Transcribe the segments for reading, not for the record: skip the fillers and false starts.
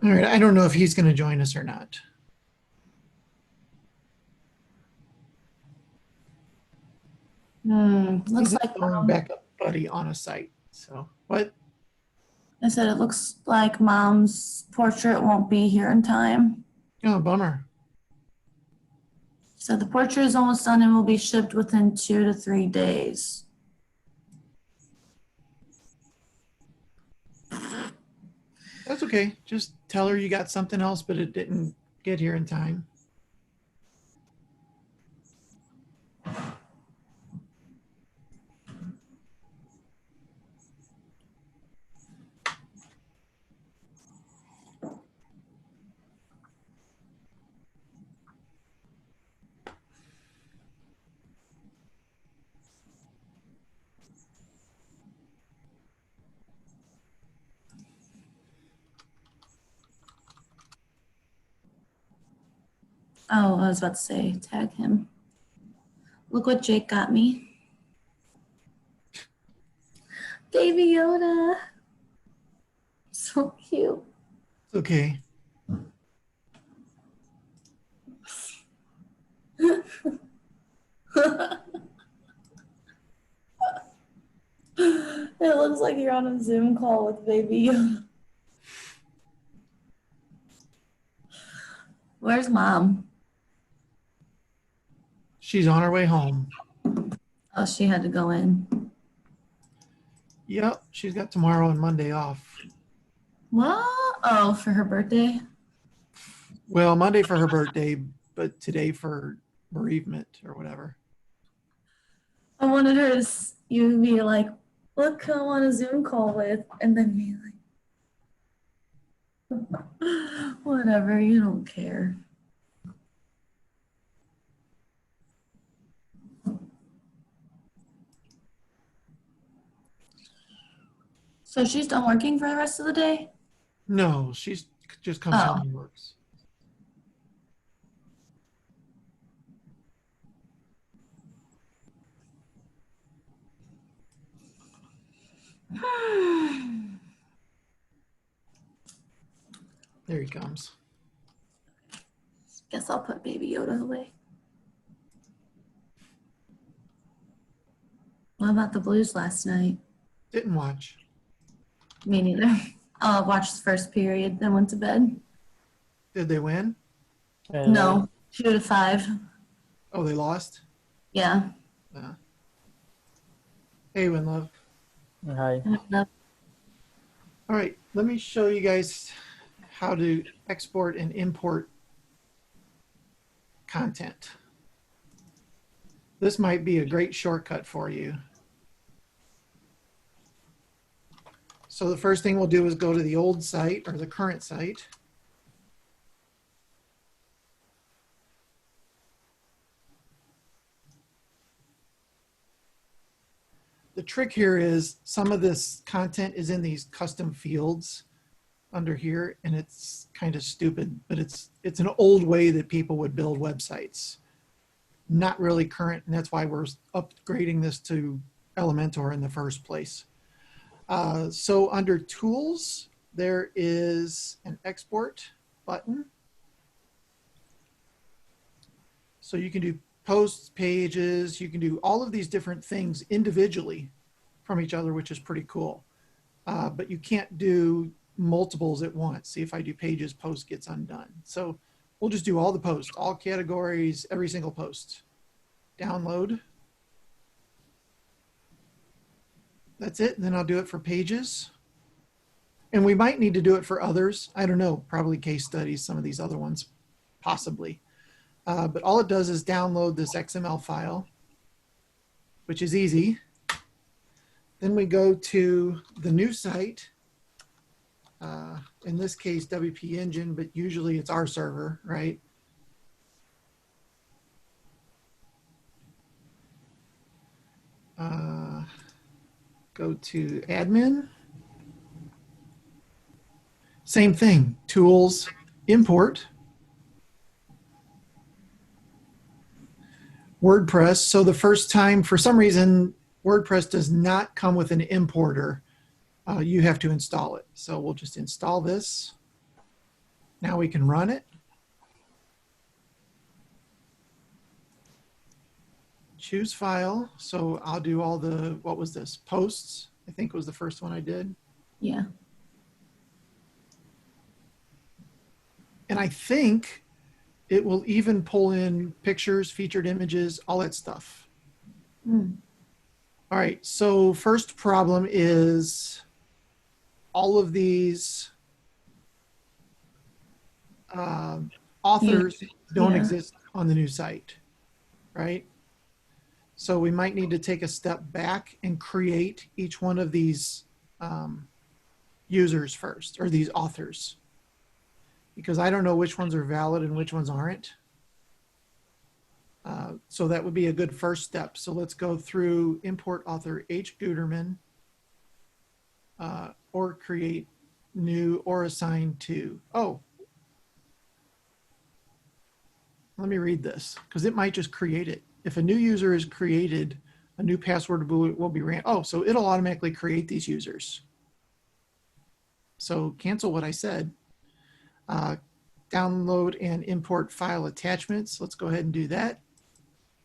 All right, I don't know if he's going to join us or not. Looks He's a like phone backup buddy on a site. So what? I said it looks like mom's portrait won't be here in time. Oh, bummer. So the portrait is almost done and will be shipped within 2 to 3 days. That's okay. Just tell her you got something else, but it didn't get here in time. Oh, I was about to say, tag him. Look what Jake got me. Baby Yoda. So cute. It's okay. It looks like you're on a Zoom call with Baby Yoda. Where's mom? She's on her way home. Oh, she had to go in. Yep, she's got tomorrow and Monday off. What? Oh, for her birthday? Well, Monday for her birthday, but today for bereavement or whatever. I wanted her to you to be like, look who I'm on a Zoom call with, and then be like, whatever, you don't care. So she's done working for the rest of the day? No, she's just comes home Oh. and works. There he comes. Guess I'll put Baby Yoda away. What about the Blues last night? Didn't watch. Me neither. Watched the first period, then went to bed. Did they win? No, 2-5. Oh, they lost? Yeah. Hey, Winlove. Hi. All right, let me show you guys how to export and import content. This might be a great shortcut for you. So the first thing we'll do is go to the old site or the current site. The trick here is some of this content is in these custom fields under here, and it's kind of stupid, but it's an old way that people would build websites. Not really current, and that's why we're upgrading this to Elementor in the first place. So under Tools, there is an Export button. So you can do posts, pages, you can do all of these different things individually from each other, which is pretty cool. But you can't do multiples at once. See, if I do pages, post gets undone. So we'll just do all the posts, all categories, every single post. Download. That's it. And then I'll do it for pages. And we might need to do it for others. I don't know, probably case studies, some of these other ones, possibly. But all it does is download this XML file, which is easy. Then we go to the new site. In this case, WP Engine, but usually it's our server, right? Go to admin. Same thing, tools, import. WordPress. So the first time, for some reason, WordPress does not come with an importer. You have to install it. So we'll just install this. Now we can run it. Choose file. So I'll do all the, what was this? Posts, I think was the first one I did. Yeah. And I think it will even pull in pictures, featured images, all that stuff. Mm. All right, so first problem is all of these authors don't Yeah. exist on the new site, right? So we might need to take a step back and create each one of these users first, or these authors, because I don't know which ones are valid and which ones aren't. So that would be a good first step. So let's go through import author H. Guterman, or create new or assign to. Oh, let me read this because it might just create it. If a new user is created, a new password will be ran. Oh, so it'll automatically create these users. So cancel what I said. Download and import file attachments. Let's go ahead and do that.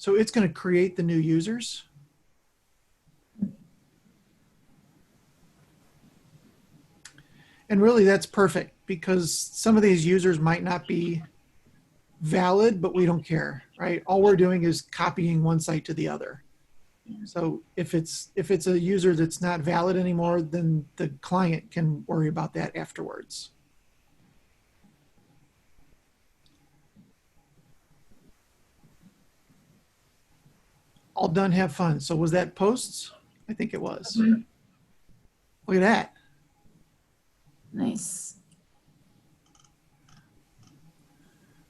So it's going to create the new users. And really that's perfect because some of these users might not be valid, but we don't care, right? All we're doing is copying one site to the other. So if it's a user that's not valid anymore, then the client can worry about that afterwards. All done, have fun. So was that posts? I think it was. Mhm. Look at that. Nice.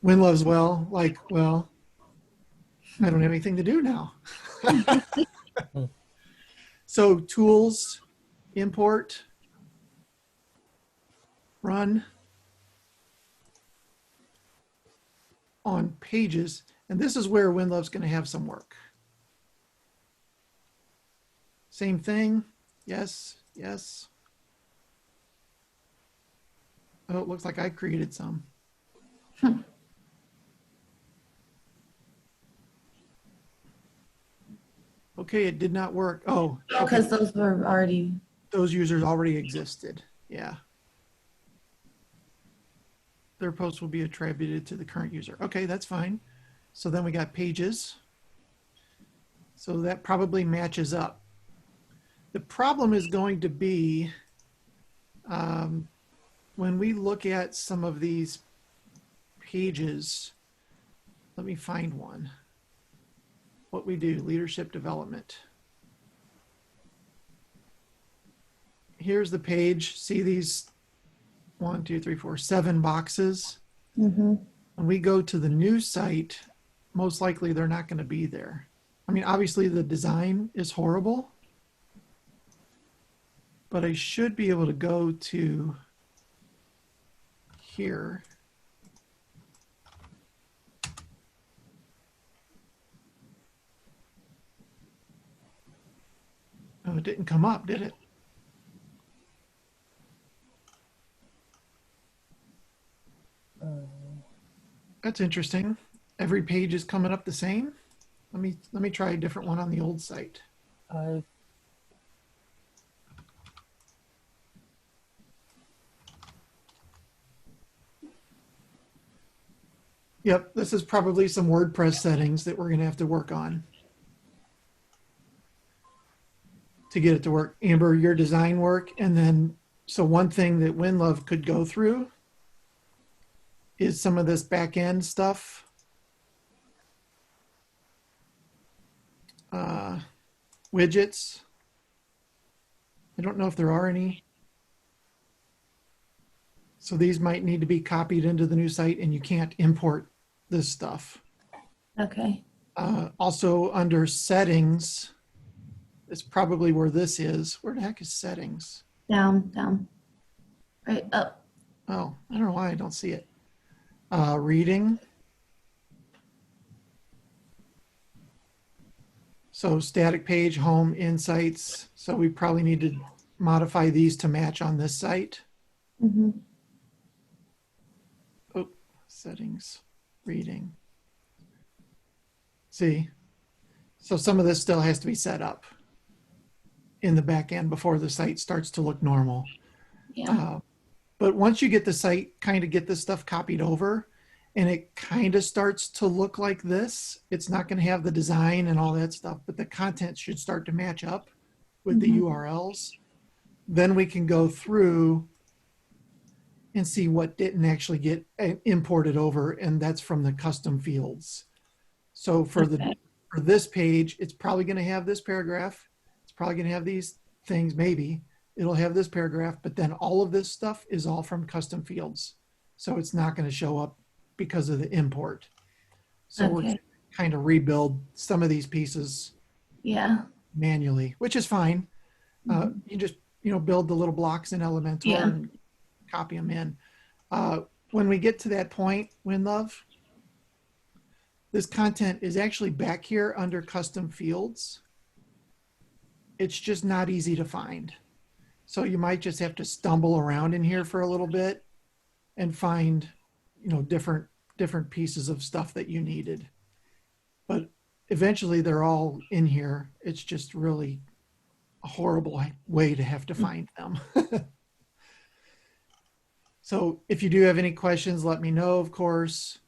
Win loves well, like, well, I don't have anything to do now. So tools, import, run on pages. And this is where WinLove's going to have some work. Same thing. Yes, yes. Oh, it looks like I created some. Okay, it did not work. Oh, okay. Because those were already. Those users already existed. Yeah. Their post will be attributed to the current user. Okay, that's fine. So then we got pages. So that probably matches up. The problem is going to be when we look at some of these pages, let me find one. What we do, leadership development. Here's the page. See these 1, 2, 3, 4, 7 boxes. Mm-hmm. When we go to the new site, most likely they're not going to be there. I mean, obviously the design is horrible, but I should be able to go to here. Oh, it didn't come up, did it? That's interesting. Every page is coming up the same. Let me try a different one on the old site. Yep, this is probably some WordPress settings that we're going to have to work on to get it to work. Amber, your design work, and then so one thing that WinLove could go through is some of this back end stuff. Widgets. I don't know if there are any. So these might need to be copied into the new site and you can't import this stuff. Okay. Also under settings, it's probably where this is. Where the heck is settings? Down, down. Right up. Oh, I don't know why I don't see it. Reading. So static page, home, insights. So we probably need to modify these to match on this site. Mm-hmm. settings, reading. See, so some of this still has to be set up in the back end before the site starts to look normal. Yeah. But once you get the site, kind of get this stuff copied over, and it kind of starts to look like this, it's not going to have the design and all that stuff, but the content should start to match up with the Mhm. URLs. Then we can go through and see what didn't actually get imported over, and that's from the custom fields. So for Okay. this page, it's probably going to have this paragraph. It's probably going to have these things, maybe. It'll have this paragraph, but then all of this stuff is all from custom fields. So it's not going to show up because of the import. So we're Okay. kind of rebuild some of these pieces Yeah. manually, which is fine. Mhm. You just, build the little blocks in Elementor Yeah. and copy them in. When we get to that point, WinLove, this content is actually back here under custom fields. It's just not easy to find. So you might just have to stumble around in here for a little bit and find, different pieces of stuff that you needed. But eventually they're all in here. It's just really a horrible way to have to find them. So if you do have any questions, let me know, of course.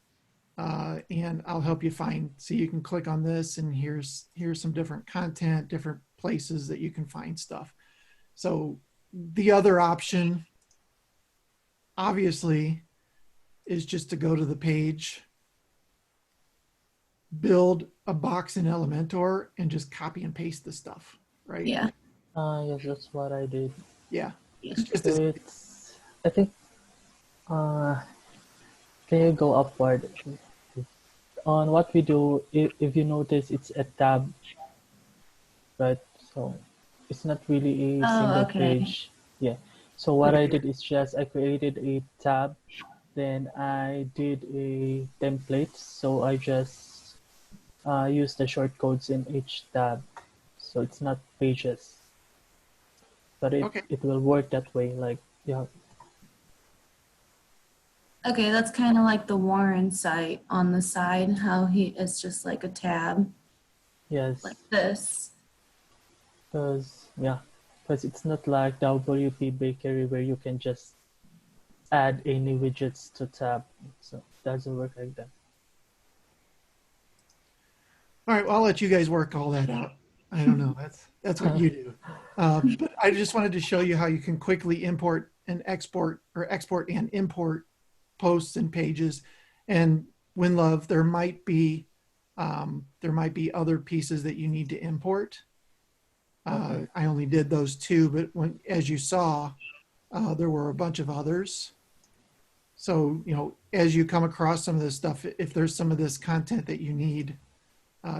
And I'll help you find. So you can click on this, and here's some different content, different places that you can find stuff. So the other option, obviously, is just to go to the page, build a box in Elementor, and just copy and paste the stuff, right? Yeah. Yes, that's what I did. Yeah, Yeah. it's just So as it's, I think, uh, can you go upward? On what we do, if you notice, it's a tab, right? So it's not really a Oh, single okay. page. Yeah. So what right I here. did is just I created a tab, then I did a template. So I just use the shortcodes in each tab. So it's not pages, but Okay. it will work that way. Like, yeah. Okay, that's kind of like the Warren site on the side, how it's just like a tab like Yes. this. Because it's not like the WP Bakery where you can just add any widgets to tab. So it doesn't work like that. All right. Well, I'll let you guys work all that out. I don't know. That's what you do. But I just wanted to show you how you can quickly import and export, or export and import posts and pages. And WinLove, there might be other pieces that you need to import. Okay. I only did those two, but as you saw, there were a bunch of others. So, as you come across some of this stuff, if there's some of this content that you need,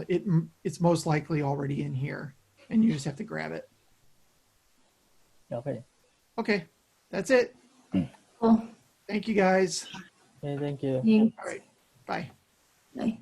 it's most likely already in here, and you just have to grab it. Okay. Okay, that's it. Cool. Thank you guys. Okay, thank you. Thanks. All right, bye. Bye.